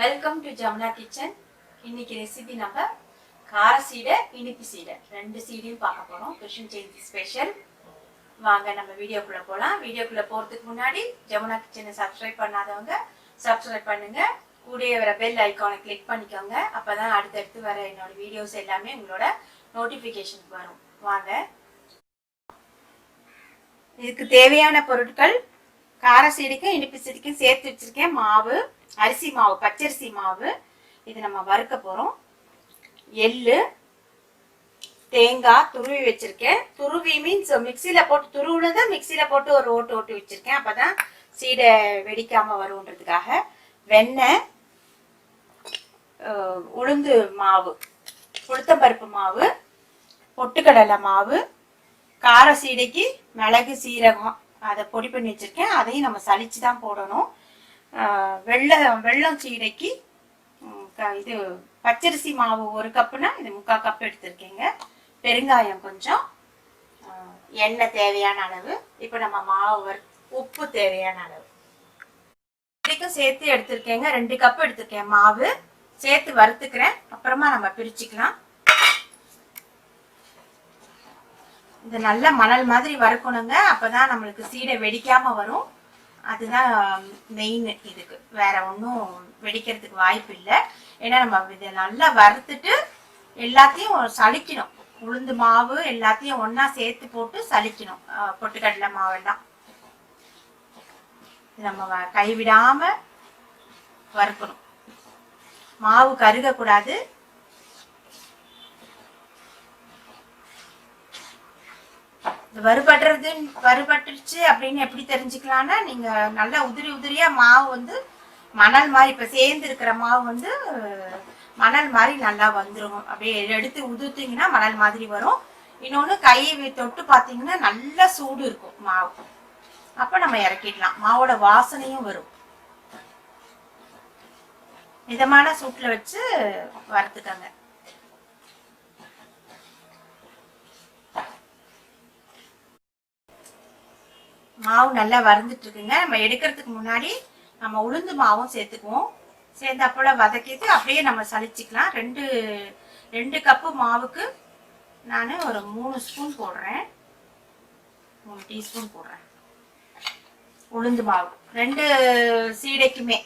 Welcome to Jamuna kitchen. இன்னைக்கு recipe நம்ம கார சீடை இனிப்பு சீடை ரெண்டு சீடையும் பார்க்க போறோம். கிருஷ்ண ஜெயந்தி ஸ்பெஷல். வாங்க நம்ம வீடியோக்குள்ள போகலாம். வீடியோக்குள்ள போறதுக்கு முன்னாடி ஜமுனா கிச்சனை சப்ஸ்கிரைப் பண்ணாதவங்க சப்ஸ்கிரைப் பண்ணுங்க. கூடயே வர பெல் ஐக்கானை கிளிக் பண்ணிக்கோங்க. அப்பதான் அடுத்தடுத்து வர என்னோட வீடியோஸ் எல்லாமே உங்களோட நோட்டிபிகேஷன் வரும். வாங்க. இதுக்கு தேவையான பொருட்கள் கார சீடைக்கு இனிப்பு சீடைக்கும் சேர்த்து வச்சிருக்கேன். மாவு, அரிசி மாவு, பச்சரிசி மாவு, இது நம்ம வறுக்க போறோம். எள்ளு, தேங்காய் துருவி வச்சிருக்கேன். துருவி மீன்ஸ் மிக்சியில போட்டு துருவுனதை மிக்சியில போட்டு ஒரு ஓட்டு ஓட்டு வச்சிருக்கேன். அப்பதான் சீடை வெடிக்காம வரும்ன்றதுக்காக. வெண்ணெய், உளுந்து மாவு, உளுத்தம்பருப்பு மாவு, பொட்டுக்கடலை மாவு, கார சீடைக்கு மிளகு சீரகம் அதை பொடி பண்ணி வச்சிருக்கேன். அதையும் நம்ம சலிச்சு தான் போடணும். வெள்ளம் சீடைக்கு இது பச்சரிசி மாவு 1 கப்புனா இது 3/4 கப் எடுத்திருக்கேங்க. பெருங்காயம் கொஞ்சம், எண்ணெய் தேவையான அளவு. இப்போ நம்ம மாவு உப்பு தேவையான அளவு இதுக்கும் சேர்த்து எடுத்திருக்கேங்க. 2 கப் எடுத்திருக்கேன் மாவு. சேர்த்து வறுத்துக்கிறேன். அப்புறமா நம்ம பிரிச்சுக்கலாம். இது நல்ல மணல் மாதிரி வறுக்கணுங்க. அப்பதான் நம்மளுக்கு சீடை வெடிக்காம வரும். அதுதான் மெயின். இதுக்கு வேற ஒன்றும் வெடிக்கிறதுக்கு வாய்ப்பு இல்லை. ஏன்னா நம்ம இதை நல்லா வறுத்துட்டு எல்லாத்தையும் சலிக்கணும். உளுந்து மாவு எல்லாத்தையும் ஒன்னா சேர்த்து போட்டு சலிக்கணும். பொட்டுக்கடலை மாவெல்லாம் நம்ம கைவிடாம வறுக்கணும். மாவு கருகக்கூடாது. வறுபட்டுருச்சு அப்படின்னு எப்படி தெரிஞ்சுக்கலாம்னா, நீங்க நல்லா உதிரி உதிரியா மாவு மணல் மாதிரி, இப்ப சேர்ந்து இருக்கிற மாவு மணல் மாதிரி நல்லா வந்துடும். அப்படியே எடுத்து உதுத்தீங்கன்னா மணல் மாதிரி வரும். இன்னொன்னு கையை தொட்டு பார்த்தீங்கன்னா நல்லா சூடு இருக்கும் மாவு. அப்ப நம்ம இறக்கிடலாம். மாவோட வாசனையும் வரும். மிதமான சூட்டுல வச்சு வறுத்துக்கங்க. மாவு நல்லா வறுந்துட்டு இருக்குங்க. நம்ம எடுக்கிறதுக்கு முன்னாடி நம்ம உளுந்து மாவும் சேர்த்துக்குவோம். சேர்ந்து அப்போல வதக்கிட்டு அப்படியே நம்ம சலிச்சுக்கலாம். 2 கப்பு மாவுக்கு நான் ஒரு 3 ஸ்பூன் போடுறேன். 3 டீஸ்பூன் போடுறேன் உளுந்து மாவு 2 சீடைக்குமே.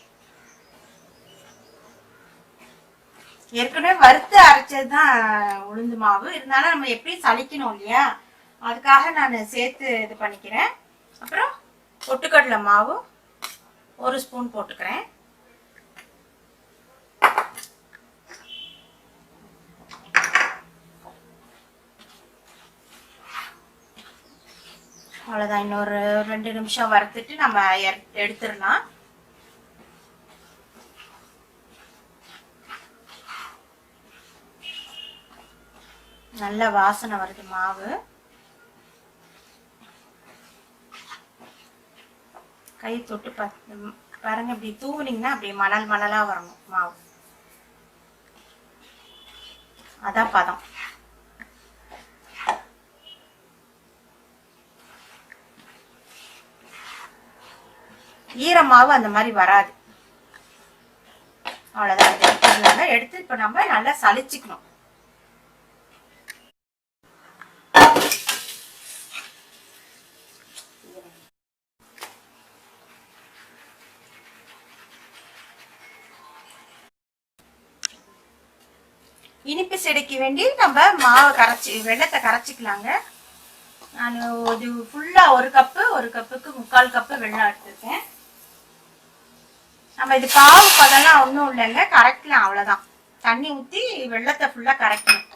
ஏற்கனவே வறுத்து அரைச்சதுதான் உளுந்து மாவு. இருந்தாலும் நம்ம எப்படியும் சலிக்கணும் இல்லையா, அதுக்காக நான் சேர்த்து இது பண்ணிக்கிறேன். அப்புறம் பொட்டுக்கடலை மாவு 1 ஸ்பூன் போட்டுக்கிறேன். அவ்வளோதான். இன்னொரு 2 நிமிஷம் வறுத்துட்டு நம்ம எடுத்துடலாம். நல்ல வாசனை வருது மாவு. கை தொட்டு பாருங்க. இப்படி தூவுனீங்கன்னா அப்படி மணல் மணலா வரணும் மாவு. அதான் பதம். ஈரமாவு அந்த மாதிரி வராது. அவ்வளவுதான். எடுத்து இப்ப நம்ம நல்லா சலிச்சுக்கணும். இனிப்பு சீடைக்கு வேண்டி நம்ம மாவை வெள்ளத்தை கரைச்சிக்கலாங்க. நான் இது ஃபுல்லா 1 கப்புக்கு 3/4 கப்பு வெள்ளம் எடுத்துருக்கேன். நம்ம இது பாவு பதெல்லாம் ஒன்றும் இல்லைங்க, கரைக்கலாம். அவ்வளவுதான். தண்ணி ஊற்றி வெள்ளத்தை ஃபுல்லா கரைக்கணும்.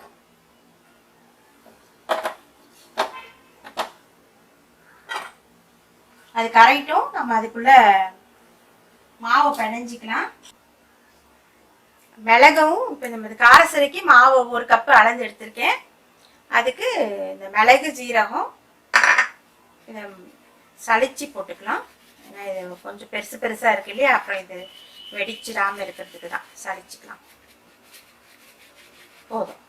அது கரைட்டும். நம்ம அதுக்குள்ள மாவை பிணைஞ்சிக்கலாம். மிளகும் இப்போ நம்ம கார சீடைக்கு மாவு 1 கப்பு அளந்து எடுத்திருக்கேன். அதுக்கு இந்த மிளகு ஜீரகம் இதை சலிச்சு போட்டுக்கலாம். ஏன்னா இது கொஞ்சம் பெருசா இருக்கு இல்லையா, அப்புறம் இது வெடிச்சிடாம இருக்கிறதுக்கு தான் சலிச்சுக்கலாம். போதும்.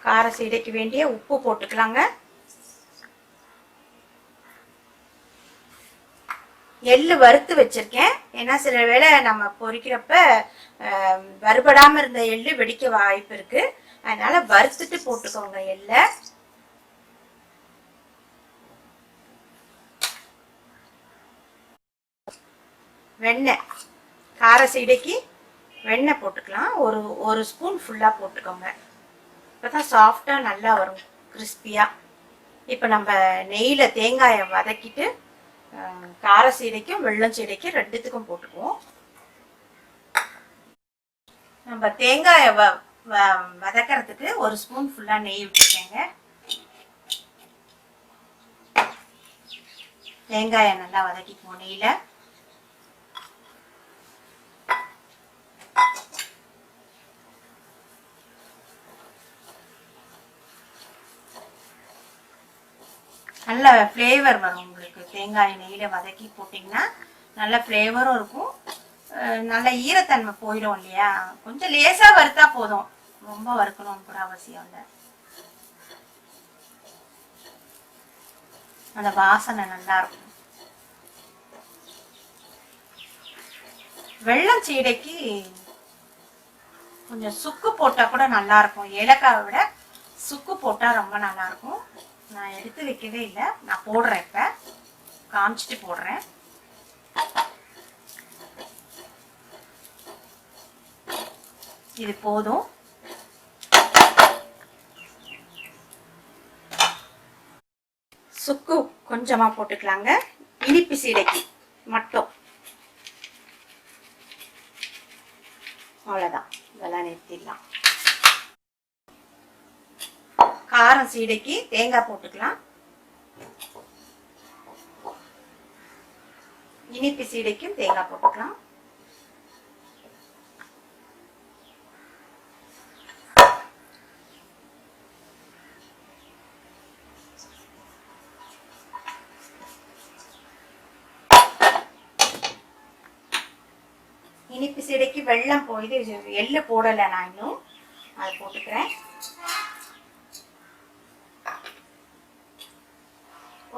கார சீடைக்கு வேண்டிய உப்பு போட்டுக்கலாங்க. எள்ளு வறுத்து வச்சிருக்கேன். ஏன்னா சில வேளை நம்ம பொரிக்கிறப்ப வறுபடாம இருந்த எள்ளு வெடிக்க வாய்ப்பு இருக்கு. அதனால வறுத்துட்டு போட்டுக்கோங்க எள்ள. வெண்ணெய், கார சீடைக்கு வெண்ணெய் போட்டுக்கலாம். ஒரு ஸ்பூன் ஃபுல்லாக போட்டுக்கோங்க. இப்போதான் சாஃப்டாக நல்லா வரும், கிறிஸ்பியாக. இப்போ நம்ம நெய்யில் தேங்காயை வதக்கிட்டு கார சீடைக்கும் வெள்ளம் சீடைக்கும் ரெண்டுத்துக்கும் போட்டுக்குவோம். நம்ம தேங்காயை வதக்கிறதுக்கு ஒரு ஸ்பூன் ஃபுல்லாக நெய் விட்டுருக்கேங்க. தேங்காயை நல்லா வதக்கிக்குவோம் நெய்யில். நல்ல ஃப்ளேவர் வரும் உங்களுக்கு. தேங்காய் நெய்யில் வதக்கி போட்டிங்கன்னா நல்ல ஃப்ளேவரும் இருக்கும். நல்ல ஈரத்தன்மை போயிடும் இல்லையா. கொஞ்சம் லேசாக வறுத்தா போதும், ரொம்ப வறுக்கணும்னு கூட அவசியம் இல்லை. அந்த வாசனை நல்லா இருக்கும். வெள்ளம் சீடைக்கு கொஞ்சம் சுக்கு போட்டால் கூட நல்லா இருக்கும். ஏலக்காவை விட சுக்கு போட்டால் ரொம்ப நல்லா இருக்கும். நான் எடுத்து வைக்கவே இல்லை, நான் போடுறேன். இப்போ காமிச்சிட்டு போடுறேன். இது போதும். சுக்கு கொஞ்சமா போட்டுக்கலாங்க, இனிப்பு சீடைக்கு மட்டும். அவ்வளவுதான், இதெல்லாம் நிறுத்திடலாம். காரம் சீடைக்கு தேங்காய் போட்டுக்கலாம். இனிப்பு சீடைக்கும் தேங்காய் போட்டுக்கலாம். இனிப்பு சீடைக்கு வெல்லம் போய் எள்ளு போடலை, நான் இன்னும் அதை போட்டுக்கிறேன்.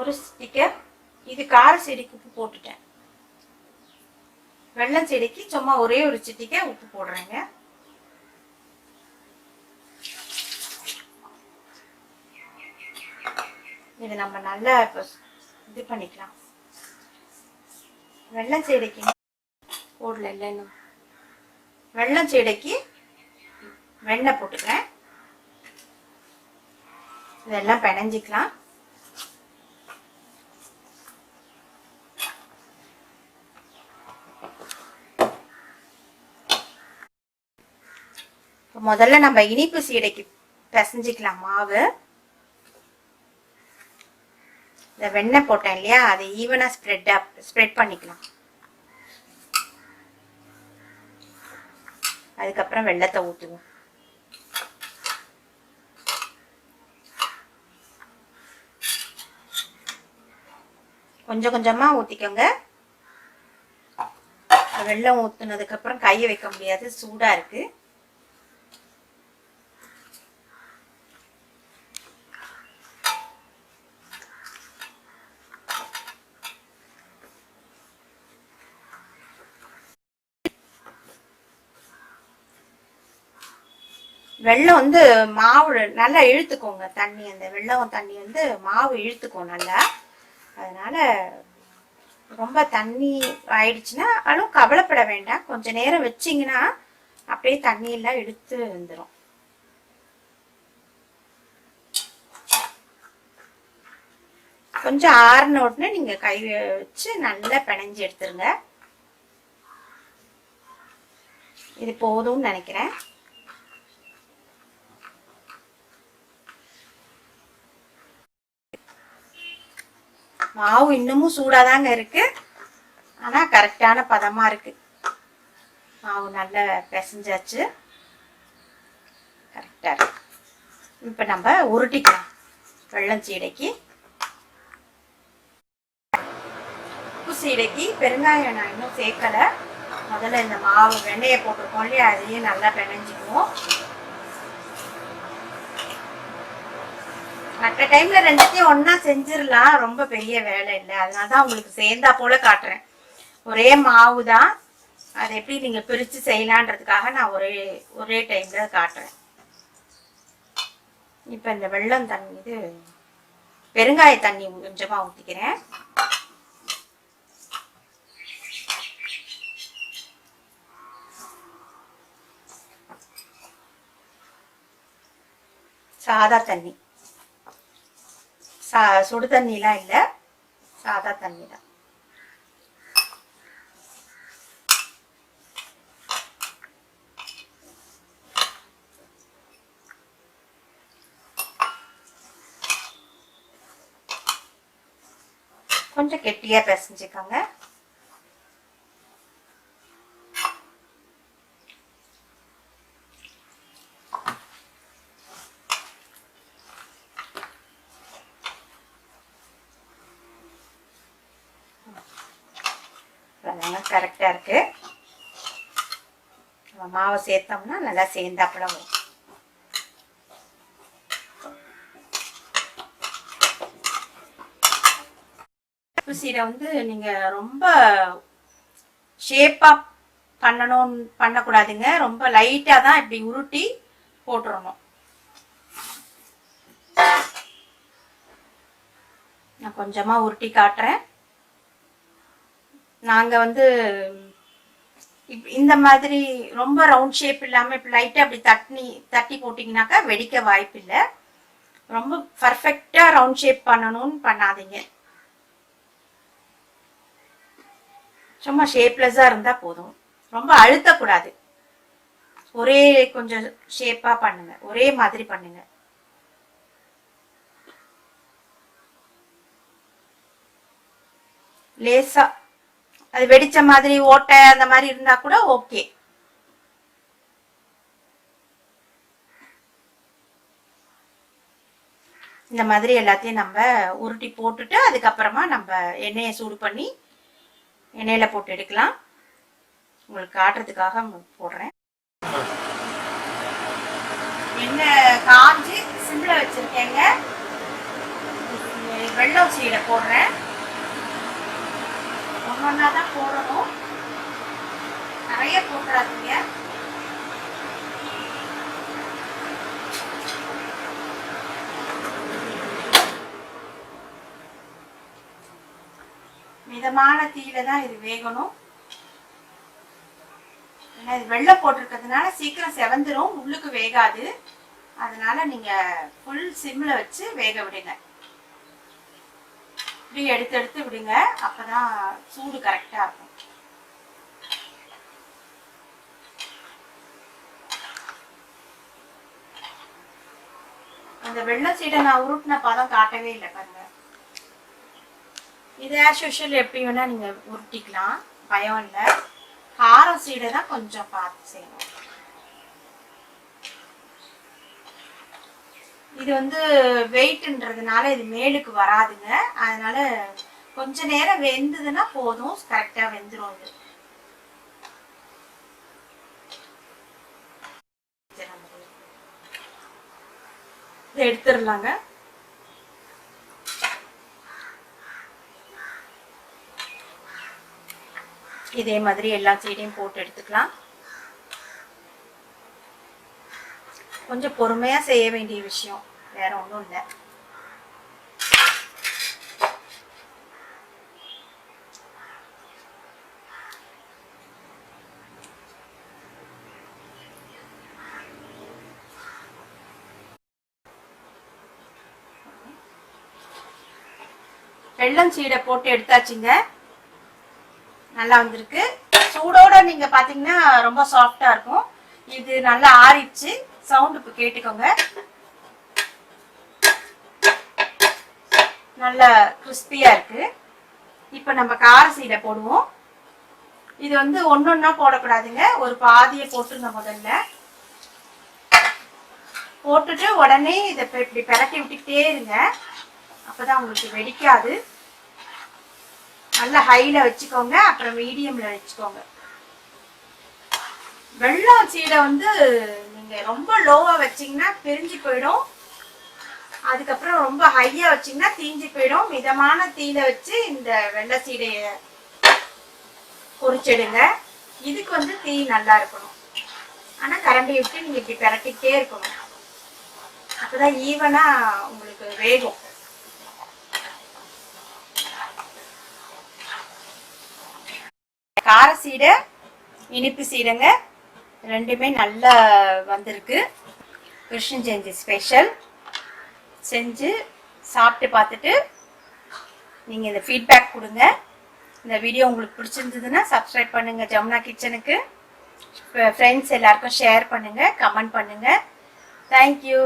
ஒரு ஸ்டிக்கர். இது கார செடிக்கு உப்பு போட்டுட்டேன். வெள்ளம் செடிக்கு சும்மா ஒரே ஒரு சிட்டிக்கை உப்பு போடுறேங்க. இது நம்ம நல்லா இது பண்ணிக்கலாம். வெள்ளம் செடிக்கு போடல இல்லைன்னு. வெள்ளம் செடிக்கு வெண்ணெய் போட்டுக்கிறேன். இதெல்லாம் பிணைஞ்சிக்கலாம். முதல்ல நம்ம இனிப்பு சீடைக்கு பிசைஞ்சிக்கலாம் மாவு. இந்த வெண்ணெய் போட்டேன் இல்லையா, அதை ஈவனா ஸ்ப்ரெட் பண்ணிக்கலாம். அதுக்கப்புறம் வெள்ளத்தை ஊற்றுவோம். கொஞ்சம் கொஞ்சமா ஊத்திக்கோங்க. வெள்ளம் ஊத்துனதுக்கு அப்புறம் கையை வைக்க முடியாது, சூடா இருக்கு. வெள்ளம் வந்து மாவு நல்லா இழுத்துக்கோங்க. தண்ணி, அந்த வெள்ளம் தண்ணி வந்து மாவு இழுத்துக்கும் நல்லா. அதனால ரொம்ப தண்ணி ஆயிடுச்சுன்னா அதுவும் கவலைப்பட வேண்டாம். கொஞ்ச நேரம் வச்சிங்கன்னா அப்படியே தண்ணி எல்லாம் எடுத்து வந்துடும். கொஞ்சம் ஆறுன உடனே நீங்க கை வச்சு நல்லா பிணைஞ்சு எடுத்துருங்க. இது போதும்னு நினைக்கிறேன். மாவு இன்னமும் சூடாதாங்க இருக்கு, ஆனா கரெக்டான பதமா இருக்கு. மாவு நல்லா பிசைஞ்சாச்சு, கரெக்டா இருக்கு. இப்ப நம்ம உருட்டிக்கலாம். வெள்ளம் சீடைக்கு, உப்பு சீடைக்கு பெருங்காயம் நான் இன்னும் சேர்க்கல. முதல்ல இந்த மாவு வெண்ணெயை போட்டிருக்கோம் இல்லையா, அதையும் நல்லா பிணைஞ்சிக்குவோம். மற்ற டைம்ல ரெண்டுத்தையும் ஒன்னா செஞ்சிடலாம், ரொம்ப பெரிய வேலை இல்லை. அதனாலதான் உங்களுக்கு சேர்ந்தா போல காட்டுறேன். ஒரே மாவு தான். அதை எப்படி நீங்கள் பிரித்து செய்யலான்றதுக்காக நான் ஒரே டைமில் காட்டுறேன். இப்போ இந்த வெல்லம் தண்ணி இது பெருங்காய தண்ணி கொஞ்சமாக ஊற்றிக்கிறேன். சாதா தண்ணி, சுடு தண்ணிலாம் இல்லை, சாதா தண்ணி தான். கொஞ்சம் கெட்டியா பிசைஞ்சுக்கோங்க. கரெக்டா இருக்கு. மாவை சேர்த்தோம்னா நல்லா சேர்ந்தாப்புல வரும். உப்பு சீடை வந்து நீங்க ரொம்ப ஷேப்பா பண்ணக்கூடாதுங்க. ரொம்ப லைட்டா தான் இப்படி உருட்டி போட்டுறணும். நான் கொஞ்சமா உருட்டி காட்டுறேன். நாங்க வந்து இந்த மாதிரி ரொம்ப ரவுண்ட் ஷேப் இல்லாம இப்ப லைட்டா அப்படி தட்டி போட்டீங்கன்னாக்கா வெடிக்க வாய்ப்பு இல்லை. ரொம்ப பர்ஃபெக்டா ரவுண்ட் ஷேப் பண்ணணும்னு பண்ணாதீங்க. சும்மா ஷேப்லெஸ்ஸா இருந்தா போதும். ரொம்ப அழுத்தக்கூடாது. ஒரே கொஞ்சம் ஷேப்பா பண்ணுங்க, ஒரே மாதிரி பண்ணுங்க. லேசா அது வெடிச்ச மாதிரி ஓட்டை அந்த மாதிரி இருந்தா கூட ஓகே. இந்த மாதிரி எல்லாத்தையும் நம்ம உருட்டி போட்டுட்டு அதுக்கப்புறமா நம்ம எண்ணெயை சூடு பண்ணி எண்ணெயில போட்டு எடுக்கலாம். உங்களுக்கு காட்டுறதுக்காக போடுறேன். எண்ணெய் காஞ்சி சிம்ல வச்சிருக்கேங்க. வெல்லம் சீடை போடுறேன். ஒன்னொன்னா தான் போடணும், நிறைய போட்டுறாதீங்க. மிதமான தீயில தான் இது வேகணும். ஏன்னா இது வெள்ளை போட்டிருக்கிறதுனால சீக்கிரம் செவந்துரும், உள்ளுக்கு வேகாது. அதனால நீங்க ஃபுல் சிம்ல வச்சு வேக விடுங்க. இப்படி எடுத்து எடுத்து விடுங்க, அப்பதான் சூடு கரெக்டா இருக்கும். அந்த வெள்ளை சீடை நான் உருட்டின பதம் காட்டவே இல்லை பாருங்க. இது ஆஸ் யூஷுவல் எப்படி வேணா நீங்க உருட்டிக்கலாம், பயம் இல்லை. காரம் சீடை தான் கொஞ்சம் பார்த்து செய்யணும். இது வந்து வெயிட்ன்றதுனால இது மேலுக்கு வராதுங்க. அதனால கொஞ்ச நேரம் வெந்ததுன்னா போதும், கரெக்டா வெந்துடும். இது எடுத்துடலாங்க. இதே மாதிரி எல்லா சைடையும் போட்டு எடுத்துக்கலாம். கொஞ்சம் பொறுமையா செய்ய வேண்டிய விஷயம், வேற ஒன்றும் இல்லை. வெல்லம் சீடை போட்டு எடுத்தாச்சுங்க. நல்லா வந்திருக்கு. சூடோட நீங்க பாத்தீங்கன்னா ரொம்ப சாஃப்டா இருக்கும். இது நல்லா ஆறிடுச்சு. சவுண்ட் இப்ப கேட்டுக்கோங்க. நல்ல கிறிஸ்பியா இருக்கு. இப்ப நம்ம கார சீடை போடுவோம். இது வந்து ஒன்னொன்னா போடக்கூடாதுங்க, ஒரு பாதியை போட்டுருங்க. முதல்ல போட்டுட்டு உடனே இதை இப்படி பிரட்டி விட்டுக்கிட்டே இருங்க, அப்பதான் உங்களுக்கு வெடிக்காது. நல்லா ஹைல வச்சுக்கோங்க, அப்புறம் மீடியம்ல வச்சுக்கோங்க. வெல்லம் சீடை வந்து நீங்க ரொம்ப லோவா வச்சீங்கன்னா பிரிஞ்சு போயிடும். அதுக்கப்புறம் ரொம்ப ஹையா வச்சீங்கன்னா தீஞ்சு போயிடும். மிதமான தீயில வச்சு இந்த வெள்ளை சீடைய பொரிச்சிடுங்க. இதுக்கு வந்து தீ நல்லா இருக்கணும். ஆனால் கரண்டி விட்டு நீங்கள் இப்படி பிரட்டிக்கிட்டே இருக்கணும். அப்போதான் ஈவனாக உங்களுக்கு வேகும். கார சீடை இனிப்பு சீடைங்க ரெண்டுமே நல்லா வந்திருக்கு. கிருஷ்ணன் ஜெயந்தி ஸ்பெஷல். செஞ்சு சாப்பிட்டு பார்த்துட்டு நீங்கள் இந்த ஃபீட்பேக் கொடுங்க. இந்த வீடியோ உங்களுக்கு பிடிச்சிருந்ததுன்னா சப்ஸ்கிரைப் பண்ணுங்கள் ஜமுனா கிச்சனுக்கு. ஃப்ரெண்ட்ஸ் எல்லாருக்கும் ஷேர் பண்ணுங்கள், கமெண்ட் பண்ணுங்கள். தேங்க்யூ.